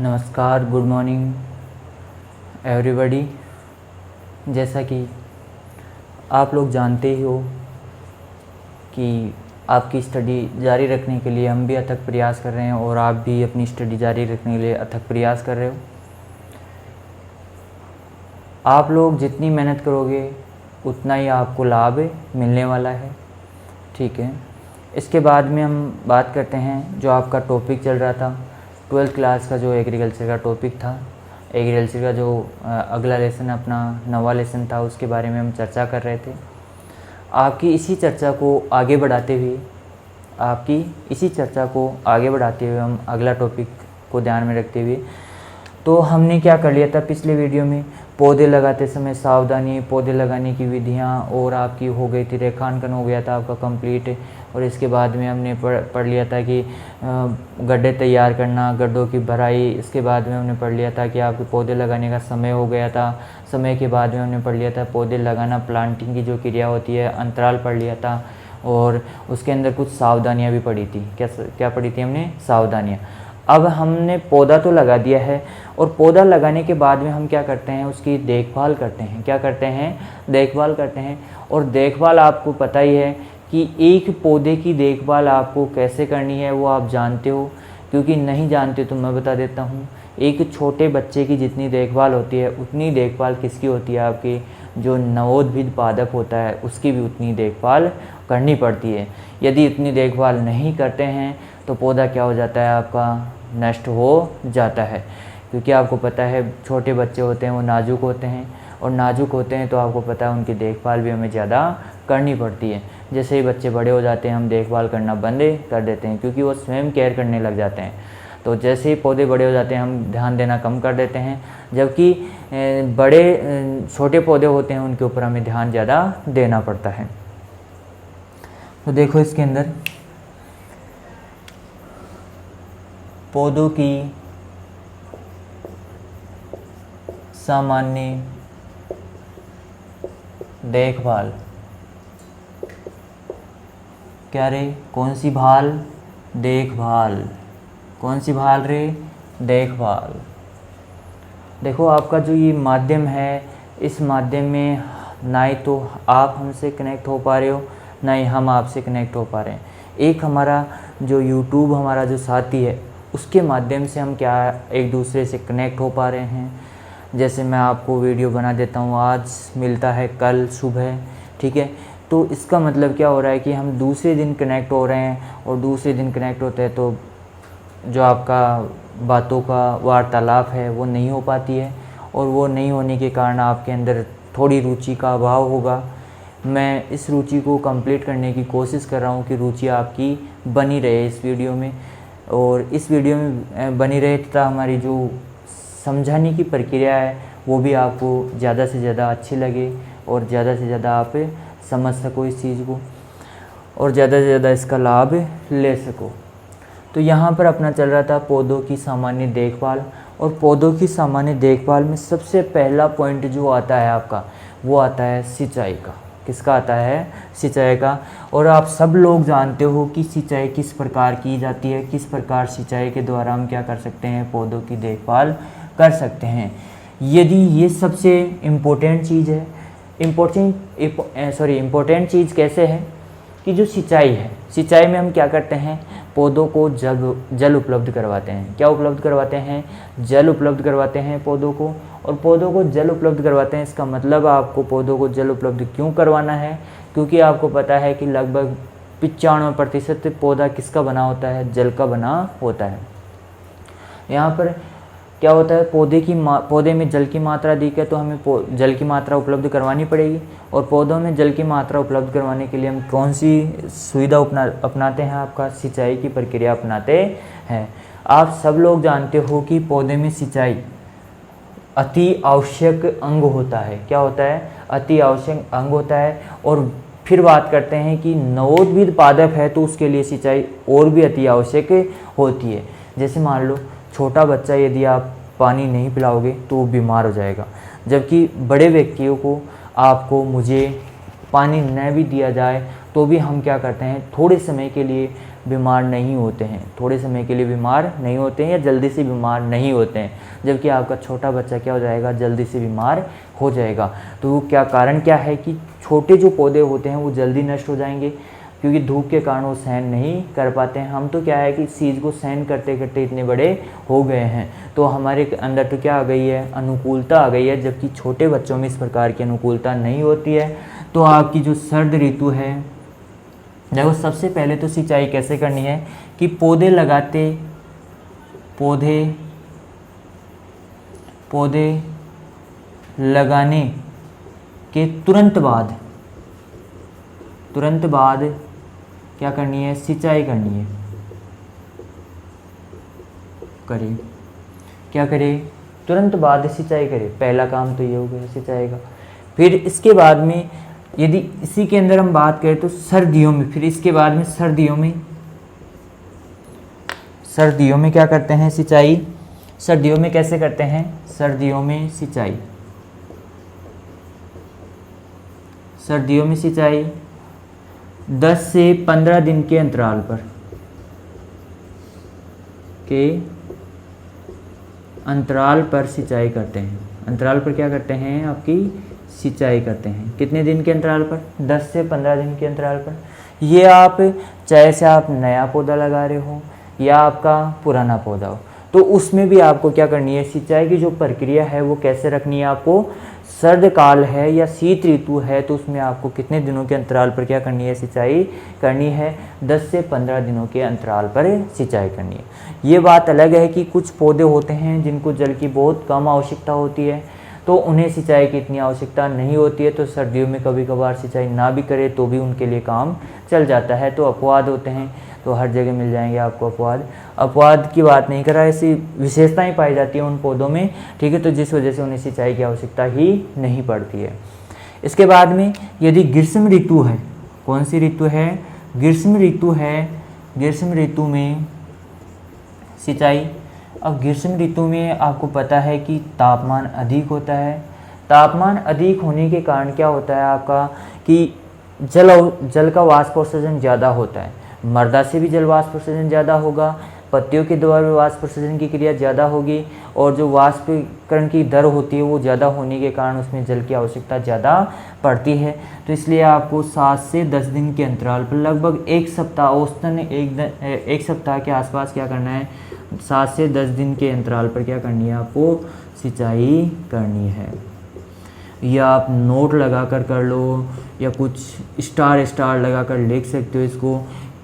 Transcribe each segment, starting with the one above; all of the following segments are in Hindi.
नमस्कार, गुड मॉर्निंग एवरीबॉडी। जैसा कि आप लोग जानते ही हो कि आपकी स्टडी जारी रखने के लिए हम भी अथक प्रयास कर रहे हैं और आप भी अपनी स्टडी जारी रखने के लिए अथक प्रयास कर रहे हो। आप लोग जितनी मेहनत करोगे उतना ही आपको लाभ मिलने वाला है, ठीक है। इसके बाद में हम बात करते हैं जो आपका टॉपिक चल रहा था 12th क्लास का, जो एग्रीकल्चर का टॉपिक था। एग्रीकल्चर का जो अगला लेसन अपना 9वां लेसन था, उसके बारे में हम चर्चा कर रहे थे। आपकी इसी चर्चा को आगे बढ़ाते हुए हम अगला टॉपिक को ध्यान में रखते हुए, तो हमने क्या कर लिया था पिछले वीडियो में, पौधे लगाते समय सावधानी, पौधे लगाने की विधियाँ, और आपकी हो गई थी रेखांकन हो गया था आपका कंप्लीट। और इसके बाद में हमने पढ़ लिया था कि गड्ढे तैयार करना, गड्ढों की भराई। इसके बाद में हमने पढ़ लिया था कि आपके पौधे लगाने का समय हो गया था। समय के बाद में हमने पढ़ लिया था पौधे लगाना, प्लांटिंग की जो क्रिया होती है, अंतराल पढ़ लिया था। और उसके अंदर कुछ सावधानियाँ भी पढ़ी थी। क्या पढ़ी थी हमने? सावधानियाँ। अब हमने पौधा तो लगा दिया है, और पौधा लगाने के बाद में हम क्या करते हैं, उसकी देखभाल करते हैं। क्या करते हैं? देखभाल करते हैं। और देखभाल आपको पता ही है कि एक पौधे की देखभाल आपको कैसे करनी है, वो आप जानते हो। क्योंकि नहीं जानते तो मैं बता देता हूँ। एक छोटे बच्चे की जितनी देखभाल होती है उतनी देखभाल किसकी होती है? आपकी जो नवोदित पादप होता है उसकी भी उतनी देखभाल करनी पड़ती है। यदि इतनी देखभाल नहीं करते हैं तो पौधा क्या हो जाता है? आपका नष्ट हो जाता है। क्योंकि आपको पता है छोटे बच्चे होते हैं वो नाजुक होते हैं, और नाजुक होते हैं तो आपको पता है उनकी देखभाल भी हमें ज़्यादा करनी पड़ती है। जैसे ही बच्चे बड़े हो जाते हैं हम देखभाल करना बंद कर देते हैं, क्योंकि वो स्वयं केयर करने लग जाते हैं। तो जैसे ही पौधे बड़े हो जाते हैं हम ध्यान देना कम कर देते हैं, जबकि छोटे पौधे होते हैं उनके ऊपर हमें ध्यान ज़्यादा देना पड़ता है। तो देखो इसके अंदर पौधों की सामान्य देखभाल। क्या रे? कौन सी भाल? देखभाल। कौन सी भाल रे? देखभाल। देखो आपका जो ये माध्यम है, इस माध्यम में ना ही तो आप हमसे कनेक्ट हो पा रहे हो, ना ही हम आपसे कनेक्ट हो पा रहे हैं। एक हमारा जो यूट्यूब हमारा जो साथी है उसके माध्यम से हम क्या एक दूसरे से कनेक्ट हो पा रहे हैं। जैसे मैं आपको वीडियो बना देता हूँ, आज मिलता है कल सुबह, ठीक है। तो इसका मतलब क्या हो रहा है कि हम दूसरे दिन कनेक्ट हो रहे हैं, और दूसरे दिन कनेक्ट होते हैं तो जो आपका बातों का वार्तालाप है वो नहीं हो पाती है, और वो नहीं होने के कारण आपके अंदर थोड़ी रुचि का अभाव होगा। मैं इस रुचि को कंप्लीट करने की कोशिश कर रहा हूँ कि रुचि आपकी बनी रहे इस वीडियो में, और इस वीडियो में बनी रहे तथा हमारी जो समझाने की प्रक्रिया है वो भी आपको ज़्यादा से ज़्यादा अच्छी लगे, और ज़्यादा से ज़्यादा आप समझ सको इस चीज़ को, और ज़्यादा से ज़्यादा इसका लाभ ले सको। तो यहाँ पर अपना चल रहा था पौधों की सामान्य देखभाल, और पौधों की सामान्य देखभाल में सबसे पहला पॉइंट जो आता है आपका, वो आता है सिंचाई का। किसका आता है? सिंचाई का। और आप सब लोग जानते हो कि सिंचाई किस प्रकार की जाती है, किस प्रकार सिंचाई के द्वारा हम क्या कर सकते हैं, पौधों की देखभाल कर सकते हैं। यदि ये सबसे इम्पोर्टेंट चीज़ है, इम्पोर्टेंट चीज़ कैसे है कि जो सिंचाई है, सिंचाई में हम क्या करते हैं, पौधों को जल उपलब्ध करवाते हैं। क्या उपलब्ध करवाते हैं? जल उपलब्ध करवाते हैं पौधों को। और पौधों को जल उपलब्ध करवाते हैं, इसका मतलब आपको पौधों को जल उपलब्ध क्यों करवाना है? क्योंकि आपको पता है कि लगभग 95% पौधा किसका बना होता है? जल का बना होता है। यहाँ पर क्या होता है, पौधे में जल की मात्रा अधिक है तो हमें जल की मात्रा उपलब्ध करवानी पड़ेगी। और पौधों में जल की मात्रा उपलब्ध करवाने के लिए हम कौन सी सुविधा अपनाते हैं? आपका सिंचाई की प्रक्रिया अपनाते हैं। आप सब लोग जानते हो कि पौधे में सिंचाई अति आवश्यक अंग होता है। क्या होता है? अति आवश्यक अंग होता है। और फिर बात करते हैं कि नवोदित पादप है तो उसके लिए सिंचाई और भी अति आवश्यक होती है। जैसे मान लो छोटा बच्चा, यदि आप पानी नहीं पिलाओगे तो वो बीमार हो जाएगा, जबकि बड़े व्यक्तियों को, आपको, मुझे पानी न भी दिया जाए तो भी हम क्या करते हैं, थोड़े समय के लिए बीमार नहीं होते हैं, थोड़े समय के लिए बीमार नहीं होते हैं या जल्दी से बीमार नहीं होते हैं। जबकि आपका छोटा बच्चा क्या हो जाएगा, जल्दी से बीमार हो जाएगा। तो क्या कारण क्या है कि छोटे जो पौधे होते हैं वो जल्दी नष्ट हो जाएंगे, क्योंकि धूप के कारण वो सहन नहीं कर पाते हैं। हम तो क्या है कि इस चीज़ को सहन करते करते इतने बड़े हो गए हैं, तो हमारे अंदर तो क्या आ गई है, अनुकूलता आ गई है। जबकि छोटे बच्चों में इस प्रकार की अनुकूलता नहीं होती है। तो आपकी जो सर्द ऋतु है, देखो सबसे पहले तो सिंचाई कैसे करनी है कि पौधे लगाने के तुरंत बाद क्या करनी है, सिंचाई करनी है। क्या करें, तुरंत बाद सिंचाई करें। पहला काम तो ये हो गया सिंचाई का। फिर इसके बाद में यदि इसी के अंदर हम बात करें तो सर्दियों में, फिर इसके बाद में सर्दियों में क्या करते हैं, सिंचाई। सर्दियों में कैसे करते हैं, सर्दियों में सिंचाई 10 से 15 दिन के अंतराल पर सिंचाई करते हैं। अंतराल पर क्या करते हैं, आपकी सिंचाई करते हैं। कितने दिन के अंतराल पर, 10 से 15 दिन के अंतराल पर। ये आप चाहे से आप नया पौधा लगा रहे हो या आपका पुराना पौधा हो, तो उसमें भी आपको क्या करनी है, सिंचाई की जो प्रक्रिया है वो कैसे रखनी है आपको। सर्द काल है या शीत ऋतु है तो उसमें आपको कितने दिनों के अंतराल पर क्या करनी है, सिंचाई करनी है। 10 से 15 दिनों के अंतराल पर सिंचाई करनी है। ये बात अलग है कि कुछ पौधे होते हैं जिनको जल की बहुत कम आवश्यकता होती है, तो उन्हें सिंचाई की इतनी आवश्यकता नहीं होती है, तो सर्दियों में कभी कभार सिंचाई ना भी करे तो भी उनके लिए काम चल जाता है। तो अपवाद होते हैं, तो हर जगह मिल जाएंगे आपको अपवाद की बात नहीं कर रहा, ऐसी विशेषताएं पाई जाती हैं उन पौधों में, ठीक है, तो जिस वजह से उन्हें सिंचाई की आवश्यकता ही नहीं पड़ती है। इसके बाद में यदि ग्रीष्म ऋतु है, कौन सी ऋतु है, ग्रीष्म ऋतु है, ग्रीष्म ऋतु में सिंचाई। अब ग्रीष्म ऋतु में आपको पता है कि तापमान अधिक होता है। तापमान अधिक होने के कारण क्या होता है आपका कि जल का वाष्पोत्सर्जन ज़्यादा होता है। मृदा से भी जल वाष्पोत्सर्जन ज़्यादा होगा, पत्तियों के द्वारा भी वाष्पोत्सर्जन की क्रिया ज़्यादा होगी, और जो वाष्पीकरण की दर होती है वो ज़्यादा होने के कारण उसमें जल की आवश्यकता ज़्यादा पड़ती है। तो इसलिए आपको 7 से 10 दिन के अंतराल पर लगभग एक सप्ताह, औसतन एक सप्ताह के आसपास क्या करना है, 7 से 10 दिन के अंतराल पर क्या करनी है, आपको सिंचाई करनी है। या आप नोट लगा कर लो या कुछ स्टार लगा कर लिख सकते हो इसको,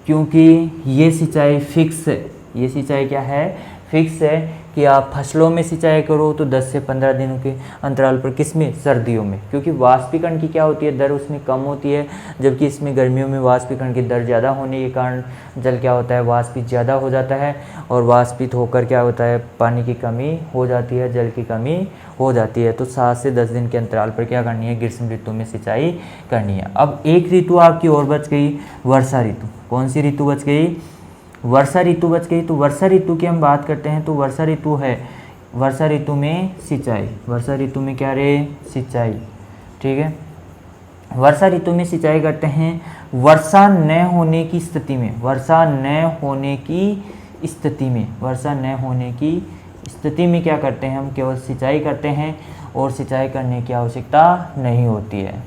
क्योंकि ये सिंचाई फिक्स है। ये सिंचाई क्या है, फिक्स है कि आप फसलों में सिंचाई करो तो 10 से 15 दिनों के अंतराल पर, किसमें, सर्दियों में, क्योंकि वाष्पीकरण की क्या होती है, दर उसमें कम होती है, जबकि इसमें गर्मियों में वाष्पीकरण की दर ज़्यादा होने के कारण जल क्या होता है, वाष्पित ज़्यादा हो जाता है, और वाष्पित होकर क्या होता है, पानी की कमी हो जाती है, जल की कमी हो जाती है। तो 7 से 10 दिन के अंतराल पर क्या करनी है, ग्रीष्म ऋतु में सिंचाई करनी है। अब एक ऋतु आपकी और बच गई, वर्षा ऋतु। कौन सी ऋतु बच गई, वर्षा ऋतु बच गई। तो वर्षा ऋतु की हम बात करते हैं, तो वर्षा ऋतु है, वर्षा ऋतु में सिंचाई, वर्षा ऋतु में क्या रे, सिंचाई, ठीक है। वर्षा ऋतु में सिंचाई करते हैं वर्षा न होने की स्थिति में, वर्षा न होने की स्थिति में क्या करते हैं, हम केवल सिंचाई करते हैं और सिंचाई करने की आवश्यकता नहीं होती है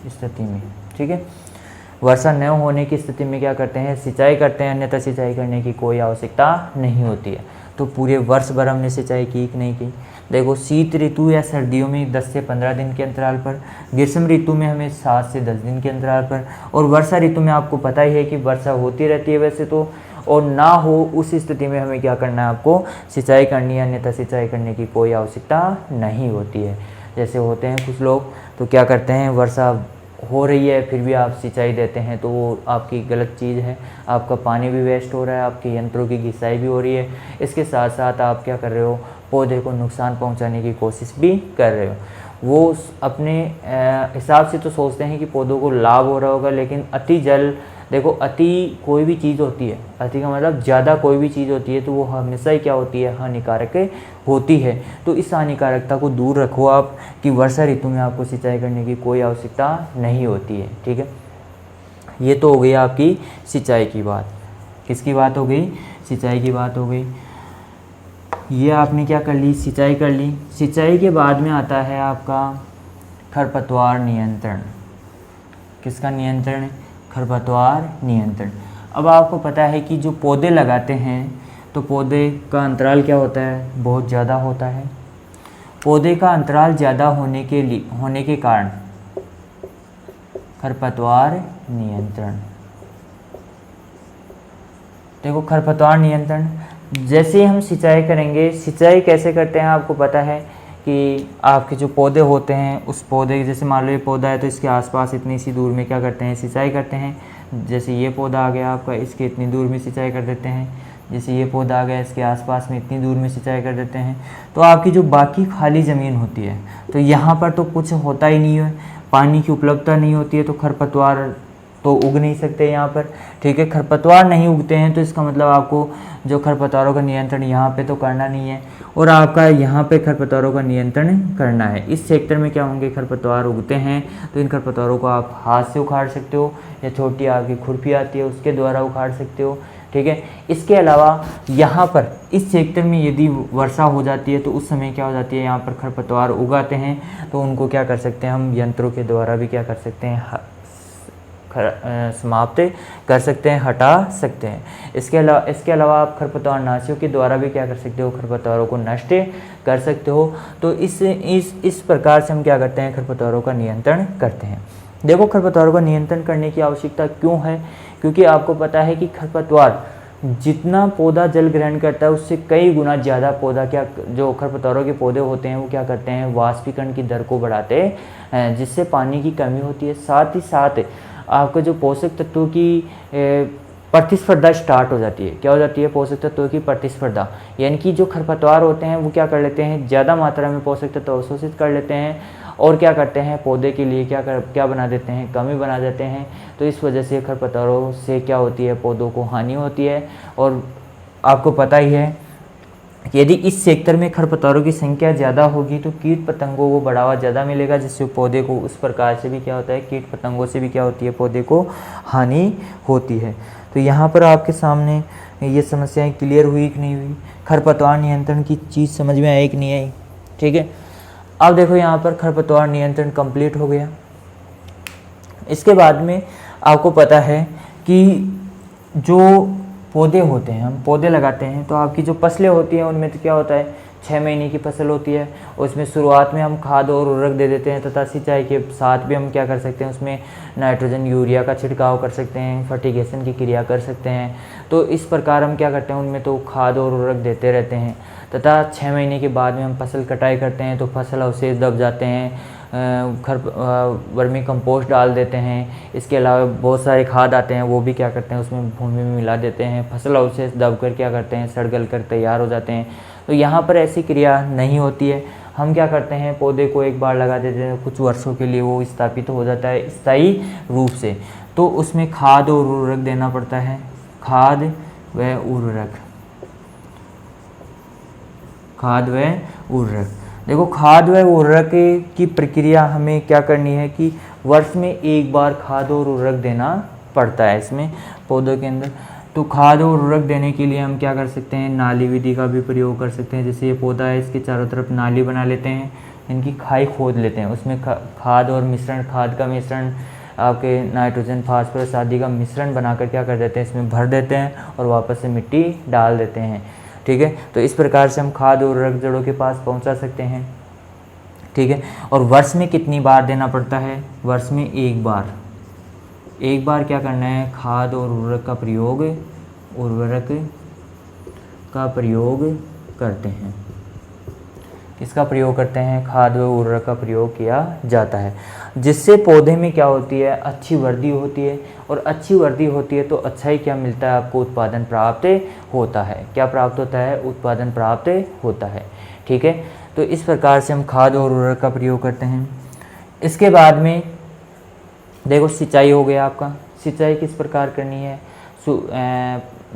स्थिति में, ठीक है। वर्षा न होने की स्थिति में क्या करते हैं, सिंचाई करते हैं, अन्यथा सिंचाई करने की कोई आवश्यकता नहीं होती है। तो पूरे वर्ष भर हमने सिंचाई की कि नहीं की। देखो शीत ऋतु या सर्दियों में 10 से 15 दिन के अंतराल पर, ग्रीष्म ऋतु में हमें 7 से 10 दिन के अंतराल पर, और वर्षा ऋतु में आपको पता ही है कि वर्षा होती रहती है वैसे तो, और ना हो उस स्थिति में हमें क्या करना है, आपको सिंचाई करनी है, अन्यथा सिंचाई करने की कोई आवश्यकता नहीं होती है। जैसे होते हैं कुछ लोग तो क्या करते हैं, वर्षा हो रही है फिर भी आप सिंचाई देते हैं, तो वो आपकी गलत चीज़ है। आपका पानी भी वेस्ट हो रहा है, आपके यंत्रों की घिसाई भी हो रही है, इसके साथ साथ आप क्या कर रहे हो, पौधे को नुकसान पहुंचाने की कोशिश भी कर रहे हो। वो अपने हिसाब से तो सोचते हैं कि पौधों को लाभ हो रहा होगा, लेकिन अति जल, देखो अति कोई भी चीज़ होती है, अति का मतलब ज़्यादा कोई भी चीज़ होती है तो वो हमेशा ही क्या होती है, हानिकारक होती है। तो इस हानिकारकता को दूर रखो आप कि वर्षा ऋतु में आपको सिंचाई करने की कोई आवश्यकता नहीं होती है, ठीक है। ये तो हो गई आपकी सिंचाई की बात। किसकी बात हो गई? सिंचाई की बात हो गई। ये आपने क्या कर ली? सिंचाई कर ली। सिंचाई के बाद में आता है आपका खरपतवार नियंत्रण। किसका नियंत्रण? खरपतवार नियंत्रण। अब आपको पता है कि जो पौधे लगाते हैं तो पौधे का अंतराल क्या होता है? बहुत ज़्यादा होता है। पौधे का अंतराल ज़्यादा होने के कारण खरपतवार नियंत्रण। देखो खरपतवार नियंत्रण, जैसे ही हम सिंचाई करेंगे, सिंचाई कैसे करते हैं आपको पता है कि आपके जो पौधे होते हैं उस पौधे, जैसे मान लो ये पौधा है तो इसके आसपास इतनी सी दूर में क्या करते हैं? सिंचाई करते हैं। जैसे ये पौधा आ गया आपका, इसके इतनी दूर में सिंचाई कर देते हैं। जैसे ये पौधा आ गया, इसके आसपास में इतनी दूर में सिंचाई कर देते हैं। तो आपकी जो बाकी खाली ज़मीन होती है तो यहाँ पर तो कुछ होता ही नहीं है, पानी की उपलब्धता नहीं होती है, तो खरपतवार तो उग नहीं सकते यहाँ पर। ठीक है, खरपतवार नहीं उगते हैं तो इसका मतलब आपको जो खरपतवारों का नियंत्रण यहाँ पे तो करना नहीं है, और आपका यहाँ पे खरपतवारों का नियंत्रण करना है। इस सेक्टर में क्या होंगे? खरपतवार उगते हैं तो इन खरपतवारों को आप हाथ से उखाड़ सकते हो या छोटी आपकी खुरपी आती है उसके द्वारा उखाड़ सकते हो। ठीक है, इसके अलावा यहाँ पर इस सेक्टर में यदि वर्षा हो जाती है तो उस समय क्या हो जाती है? यहाँ पर खरपतवार उगाते हैं तो उनको क्या कर सकते हैं हम? यंत्रों के द्वारा भी क्या कर सकते हैं? समाप्त कर सकते हैं, हटा सकते हैं। इसके अलावा आप खरपतवार नाशियों के द्वारा भी क्या कर सकते हो? खरपतवारों को नष्ट कर सकते हो। तो इस प्रकार से हम क्या करते हैं? खरपतवारों का नियंत्रण करते हैं। देखो खरपतवारों का नियंत्रण करने की आवश्यकता क्यों है? क्योंकि आपको पता है कि खरपतवार जितना पौधा जल ग्रहण करता है उससे कई गुना ज़्यादा पौधा क्या, जो खरपतवारों के पौधे होते हैं वो क्या करते हैं? वाष्पीकरण की दर को बढ़ाते हैं, जिससे पानी की कमी होती है। साथ ही साथ आपका जो पोषक तत्वों की प्रतिस्पर्धा स्टार्ट हो जाती है। क्या हो जाती है? पोषक तत्वों की प्रतिस्पर्धा, यानी कि जो खरपतवार होते हैं वो क्या कर लेते हैं? ज़्यादा मात्रा में पोषक तत्व अवशोषित कर लेते हैं और क्या करते हैं? पौधे के लिए क्या बना देते हैं? कमी बना देते हैं। तो इस वजह से खरपतवारों से क्या होती है? पौधों को हानि होती है। और आपको पता ही है कि यदि इस सेक्टर में खरपतवारों की संख्या ज़्यादा होगी तो कीट पतंगों को बढ़ावा ज़्यादा मिलेगा, जिससे पौधे को उस प्रकार से भी क्या होता है? कीट पतंगों से भी क्या होती है? पौधे को हानि होती है। तो यहाँ पर आपके सामने ये समस्याएं क्लियर हुई कि नहीं हुई? खरपतवार नियंत्रण की चीज़ समझ में आई कि नहीं आई? ठीक है, अब देखो यहाँ पर खरपतवार नियंत्रण कंप्लीट हो गया। इसके बाद में आपको पता है कि जो पौधे होते हैं, हम पौधे लगाते हैं तो आपकी जो फसलें होती हैं उनमें तो क्या होता है? 6 महीने की फसल होती है। उसमें शुरुआत में हम खाद और उर्वरक दे देते हैं तथा सिंचाई के साथ भी हम क्या कर सकते हैं? उसमें नाइट्रोजन यूरिया का छिड़काव कर सकते हैं, फर्टिगेशन की क्रिया कर सकते हैं। तो इस प्रकार हम क्या करते हैं? उनमें तो खाद और उर्वरक देते रहते हैं तथा 6 महीने के बाद में हम फसल कटाई करते हैं तो फसल अवशेष दब जाते हैं, वर्मी कंपोस्ट डाल देते हैं। इसके अलावा बहुत सारे खाद आते हैं वो भी क्या करते हैं? उसमें भूमि में मिला देते हैं। फसल अवशेष दब कर क्या करते हैं? सड़ गल कर तैयार हो जाते हैं। तो यहाँ पर ऐसी क्रिया नहीं होती है। हम क्या करते हैं? पौधे को एक बार लगा देते हैं, कुछ वर्षों के लिए वो स्थापित हो जाता है स्थायी रूप से, तो उसमें खाद और उर्वरक देना पड़ता है। खाद व उर्वरक, खाद व उर्वरक। देखो खाद व उर्वरक की प्रक्रिया हमें क्या करनी है कि वर्ष में एक बार खाद और उर्वरक देना पड़ता है इसमें पौधों के अंदर। तो खाद और उर्वरक देने के लिए हम क्या कर सकते हैं? नाली विधि का भी प्रयोग कर सकते हैं। जैसे ये पौधा है, इसके चारों तरफ नाली बना लेते हैं, इनकी खाई खोद लेते हैं, उसमें खाद और मिश्रण, खाद का मिश्रण, आपके नाइट्रोजन फास्फोरस आदि का मिश्रण बनाकर क्या कर देते हैं? इसमें भर देते हैं और वापस से मिट्टी डाल देते हैं। ठीक है, तो इस प्रकार से हम खाद और उर्वरक जड़ों के पास पहुंचा सकते हैं। ठीक है, और वर्ष में कितनी बार देना पड़ता है? वर्ष में एक बार। एक बार क्या करना है? खाद और उर्वरक का प्रयोग करते हैं। किसका प्रयोग करते हैं? खाद व उर्वरक का प्रयोग किया जाता है, जिससे पौधे में क्या होती है? अच्छी वृद्धि होती है, और अच्छी वृद्धि होती है तो अच्छा ही क्या मिलता है आपको? उत्पादन प्राप्त होता है। क्या प्राप्त होता है? उत्पादन प्राप्त होता है। ठीक है, तो इस प्रकार से हम खाद और उर्वरक का प्रयोग करते हैं। इसके बाद में देखो सिंचाई हो गया आपका। सिंचाई किस प्रकार करनी है?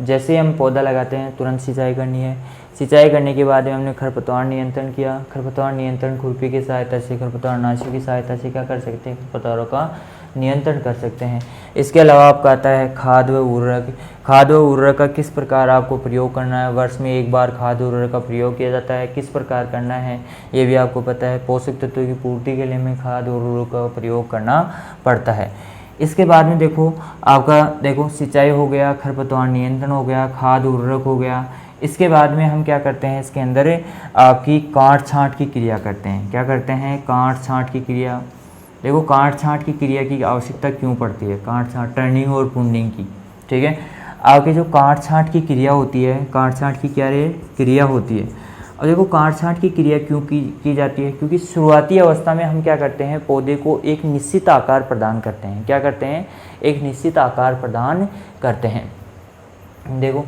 जैसे हम पौधा लगाते हैं तुरंत सिंचाई करनी है। सिंचाई करने के बाद में हमने खरपतवार नियंत्रण किया। खरपतवार नियंत्रण खुरपी की सहायता से, खरपतवार नाशियों की सहायता से क्या कर सकते हैं? खरपतवारों का नियंत्रण कर सकते हैं। इसके अलावा आपका आता है खाद व उर्वरक। खाद व उर्वरक का किस प्रकार आपको प्रयोग करना है, वर्ष में एक बार खाद उर्वरक का प्रयोग किया जाता है, किस प्रकार करना है ये भी आपको पता है। पोषक तत्वों की पूर्ति के लिए हमें खाद और उर्वरक का प्रयोग करना पड़ता है। इसके बाद में देखो आपका सिंचाई हो गया, खरपतवार नियंत्रण हो गया, खाद उर्वरक हो गया। इसके बाद में हम क्या करते हैं, इसके अंदर आपकी काट छांट की क्रिया करते हैं। क्या करते हैं, काट छांट की क्रिया। देखो काट छांट की क्रिया की आवश्यकता क्यों पड़ती है, काट छांट टर्निंग और पुंडिंग की, ठीक है। आपकी जो काट छांट की क्रिया होती है, काट छांट की क्या क्रिया होती है। और देखो काट छांट की क्रिया क्यों की जाती है, क्योंकि शुरुआती अवस्था में हम क्या करते हैं, पौधे को एक निश्चित आकार प्रदान करते हैं। क्या करते हैं, एक निश्चित आकार प्रदान करते हैं। देखो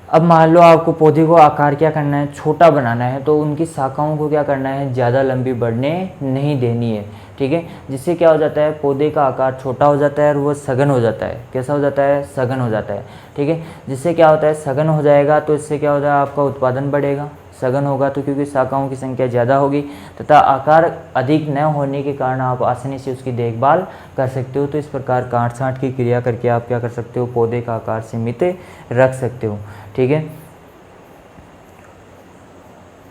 अब मान लो आपको पौधे को आकार क्या करना है, छोटा बनाना है, तो उनकी शाखाओं को क्या करना है, ज़्यादा लंबी बढ़ने नहीं देनी है, ठीक है। जिससे क्या हो जाता है, पौधे का आकार छोटा हो जाता है और वो सघन हो जाता है। कैसा हो जाता है, सघन हो जाता है, ठीक है। जिससे क्या होता है, सघन हो जाएगा तो इससे क्या होता है, आपका उत्पादन बढ़ेगा। सघन होगा तो क्योंकि शाखाओं की संख्या ज़्यादा होगी तथा आकार अधिक न होने के कारण आप आसानी से उसकी देखभाल कर सकते हो। तो इस प्रकार काट छांट की क्रिया करके आप क्या कर सकते हो, पौधे का आकार सीमित रख सकते हो, ठीक है।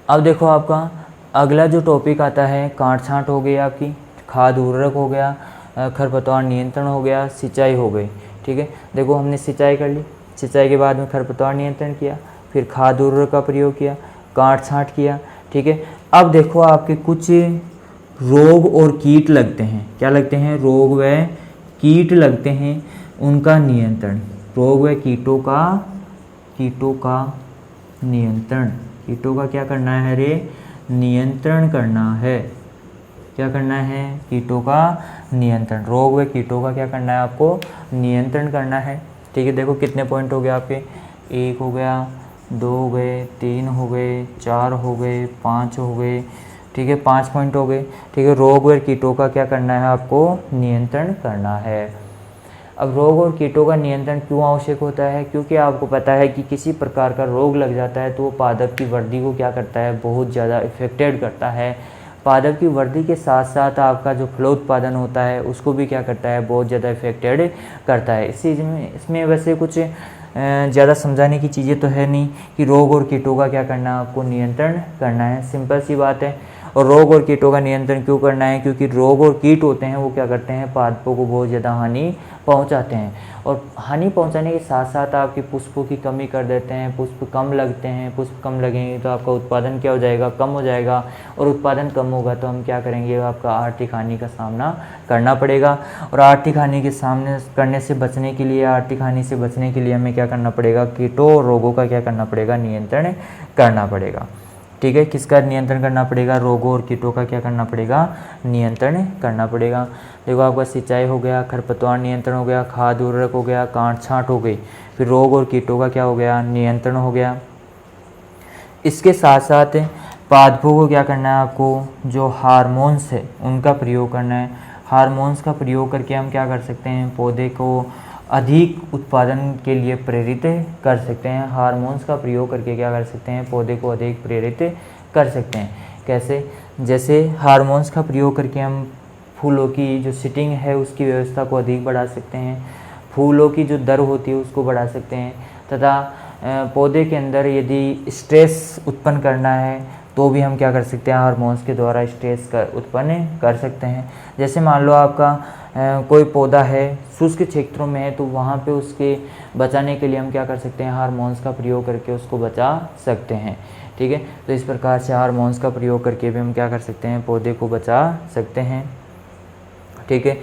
अब देखो आपका अगला जो टॉपिक आता है, काट छांट हो गई आपकी, खाद उर्वरक हो गया, खरपतवार नियंत्रण हो गया, सिंचाई हो गई, ठीक है। देखो हमने सिंचाई कर ली, सिंचाई के बाद में खरपतवार नियंत्रण किया, फिर खाद उर्वरक का प्रयोग किया, काट छांट किया, ठीक है। अब देखो आपके कुछ रोग और कीट लगते हैं। क्या लगते हैं, रोग व कीट लगते हैं, उनका नियंत्रण। रोग व कीटों का नियंत्रण, कीटों का क्या करना है रे, नियंत्रण करना है। क्या करना है, कीटों का नियंत्रण। रोग व कीटों का क्या करना है, आपको नियंत्रण करना है, ठीक है। देखो कितने पॉइंट हो गए आपके, 1 हो गया, 2 हो गए, 3 हो गए, 4 हो गए, 5 हो गए, ठीक है, 5 पॉइंट हो गए, ठीक है। रोग और कीटों का क्या करना है, आपको नियंत्रण करना है। अब रोग और कीटों का नियंत्रण क्यों आवश्यक होता है, क्योंकि आपको पता है कि किसी प्रकार का रोग लग जाता है तो वो पादप की वृद्धि को क्या करता है, बहुत ज़्यादा इफेक्टेड करता है। पादप की वृद्धि के साथ साथ आपका जो फलोत्पादन होता है उसको भी क्या करता है, बहुत ज़्यादा इफेक्टेड करता है। इस चीज़ में इसमें वैसे कुछ ज़्यादा समझाने की चीज़ें तो है नहीं कि रोग और कीटों का क्या करना है, आपको नियंत्रण करना है, सिंपल सी बात है। और रोग और कीटों का नियंत्रण क्यों करना है, क्योंकि रोग और कीट होते हैं वो क्या करते हैं, पादपों को बहुत ज़्यादा हानि पहुंचाते हैं। और हानि पहुंचाने के साथ साथ आपके पुष्पों की कमी कर देते हैं, पुष्प कम लगते हैं। पुष्प कम लगेंगे तो आपका उत्पादन क्या हो जाएगा, कम हो जाएगा। और उत्पादन कम होगा तो हम क्या करेंगे, आपका आर्थिक हानि का सामना करना पड़ेगा। और आर्थिक हानि के सामने करने से बचने के लिए, आर्थिक हानि से बचने के लिए हमें क्या करना पड़ेगा, कीटों और रोगों का क्या करना पड़ेगा, नियंत्रण करना पड़ेगा, ठीक है। किसका नियंत्रण करना पड़ेगा, रोगों और कीटों का क्या करना पड़ेगा, नियंत्रण करना पड़ेगा। देखो आपका सिंचाई हो गया, खरपतवार नियंत्रण हो गया, खाद उर्वरक हो गया, काट छांट हो गई, फिर रोग और कीटों का क्या हो गया, नियंत्रण हो गया। इसके साथ साथ पादपों को क्या करना है, आपको जो हार्मोन्स है उनका प्रयोग करना है। हार्मोन्स का प्रयोग करके हम क्या कर सकते हैं, पौधे को अधिक उत्पादन के लिए प्रेरित कर सकते हैं। हार्मोन्स का प्रयोग करके क्या कर सकते हैं, पौधे को अधिक प्रेरित कर सकते हैं। कैसे, जैसे हार्मोन्स का प्रयोग करके हम फूलों की जो सिटिंग है उसकी व्यवस्था को अधिक बढ़ा सकते हैं, फूलों की जो दर होती है उसको बढ़ा सकते हैं, तथा पौधे के अंदर यदि स्ट्रेस उत्पन्न करना है तो भी हम क्या कर सकते हैं, हार्मोन्स के द्वारा स्ट्रेस उत्पन्न कर सकते हैं। जैसे मान लो आपका कोई पौधा है शुष्क क्षेत्रों में है तो वहाँ पे उसके बचाने के लिए हम क्या कर सकते हैं, हार्मोन्स का प्रयोग करके उसको बचा सकते हैं, ठीक है। तो इस प्रकार से हार्मोन्स का प्रयोग करके भी हम क्या कर सकते हैं, पौधे को बचा सकते हैं, ठीक है।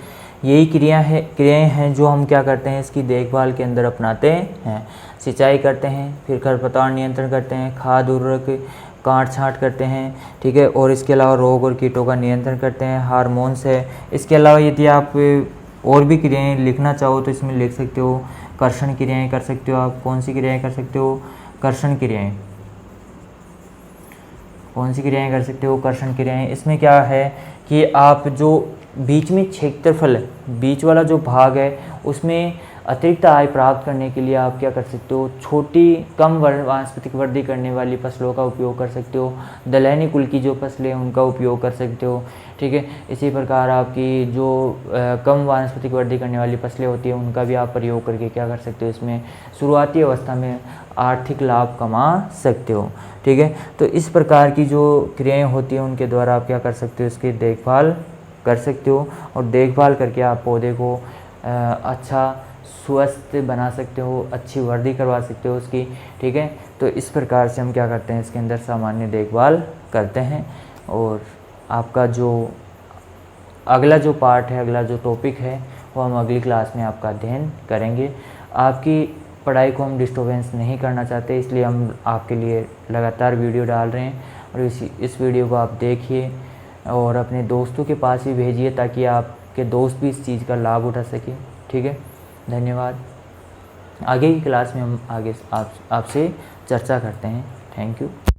यही क्रियाएं हैं जो हम क्या करते हैं, इसकी देखभाल के अंदर अपनाते हैं। सिंचाई करते हैं, फिर खरपतवार नियंत्रण करते हैं, खाद उर्वरक काट छांट करते हैं, ठीक है। और इसके अलावा रोग और कीटों का नियंत्रण करते हैं, हार्मोन्स है। इसके अलावा यदि आप और भी क्रियाएं लिखना चाहो तो इसमें लिख सकते हो, कर्षण क्रियाएं कर सकते हो आप। कौन सी क्रियाएं कर सकते हो, कर्षण क्रियाएं। कौन सी क्रियाएं कर सकते हो, कर्षण क्रियाएं। इसमें क्या है कि आप जो बीच में क्षेत्रफल है, बीच वाला जो भाग है उसमें अतिरिक्त आय प्राप्त करने के लिए आप क्या कर सकते हो, छोटी कम वानस्पतिक वृद्धि करने वाली फसलों का उपयोग कर सकते हो। दलहनी कुल की जो फसलें हैं उनका उपयोग कर सकते हो, ठीक है। इसी प्रकार आपकी जो कम वानस्पतिक वृद्धि करने वाली फसलें होती हैं उनका भी आप प्रयोग करके क्या कर सकते हो, इसमें शुरुआती अवस्था में आर्थिक लाभ कमा सकते हो, ठीक है। तो इस प्रकार की जो क्रियाएँ होती हैं उनके द्वारा आप क्या कर सकते हो, इसकी देखभाल कर सकते हो और देखभाल करके आप पौधे को अच्छा स्वस्थ बना सकते हो, अच्छी वृद्धि करवा सकते हो उसकी, ठीक है। तो इस प्रकार से हम क्या करते हैं, इसके अंदर सामान्य देखभाल करते हैं। और आपका जो अगला जो पार्ट है, अगला जो टॉपिक है वो हम अगली क्लास में आपका अध्ययन करेंगे। आपकी पढ़ाई को हम डिस्टर्बेंस नहीं करना चाहते, इसलिए हम आपके लिए लगातार वीडियो डाल रहे हैं। और इस वीडियो को आप देखिए और अपने दोस्तों के पास भी भेजिए ताकि आपके दोस्त भी इस चीज़ का लाभ उठा सकें, ठीक है। धन्यवाद। आगे की क्लास में हम आपसे चर्चा करते हैं। Thank you.